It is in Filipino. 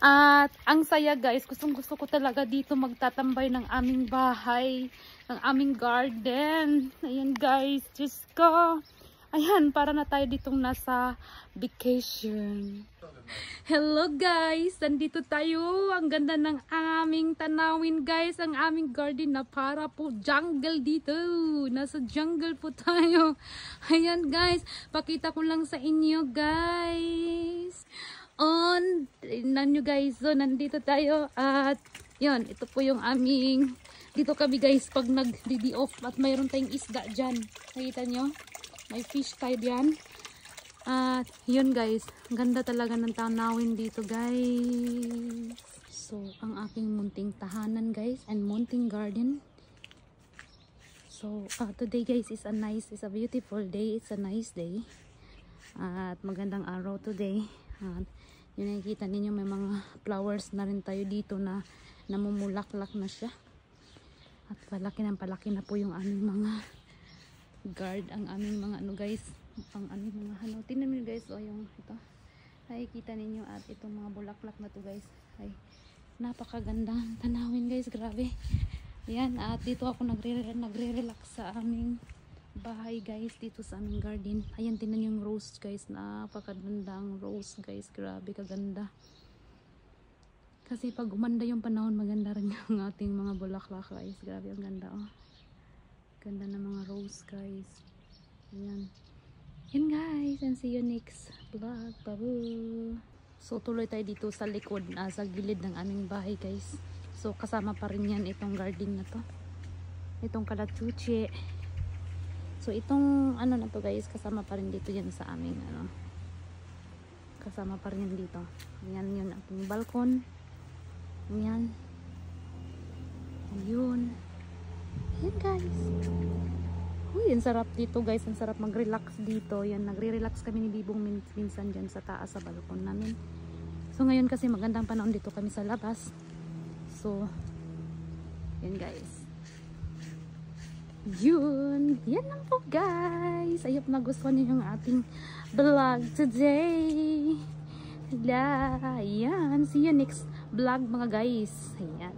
At ang saya guys, gustong gusto ko talaga dito magtatambay ng aming bahay, ng aming garden. Ayan guys, Diyos ko. Ayan, para na tayo ditong nasa vacation. Hello guys, nandito tayo. Ang ganda ng aming tanawin guys, ang aming garden na para po jungle dito. Nasa jungle po tayo. Ayan guys, pakita ko lang sa inyo guys. Tignan nyo guys, so nandito tayo at yun, ito po yung aming, dito kami guys pag nag-di off at mayroon tayong isda dyan. Nakita nyo? May fish tayo dyan. At yun guys, ganda talaga ng tanawin dito guys. So ang aking munting tahanan guys and munting garden. So today guys is a beautiful day. It's a nice day. At magandang araw today. At yun nakikita ninyo, may mga flowers na rin tayo dito na namumulaklak na siya. At palaki na po yung aming mga ang aming mga ano guys, ang aming mga ano. Tingnan niyo guys, o yung ito. Nakikita ninyo at itong mga bulaklak na to guys. Ay napakaganda tanawin guys, grabe. Yan, at dito ako nagre-relax sa aming bahay guys, dito sa aming garden. Ayan, tingnan niyo yung rose guys, napakagandang rose guys, grabe kaganda. Kasi pag umanda yung panahon, maganda rin yung ating mga bulaklak guys, grabe ang ganda oh. Ganda ng mga rose guys. Ayan. Yan guys, and see you next vlog. Babu. So tuloy tayo dito sa likod, sa gilid ng aming bahay guys. So kasama pa rin yan itong garden na to, itong kalatuche. So itong ano na to guys, kasama pa rin dito yan sa aming ano, kasama pa rin yan dito. Ayan yun ating balkon. Ayan. Ayun. Ayan guys. Uy, ang sarap dito guys, ang sarap mag-relax dito. Yan, nagre-relax kami ni Bibong minsan dyan sa taas sa balkon namin. So ngayon kasi magandang panahon, dito kami sa labas. So yan guys. Yun, yan lang po guys. Ayop na gustuhan niyo yung ating vlog today. Ayan, see you next vlog mga guys. Ayan.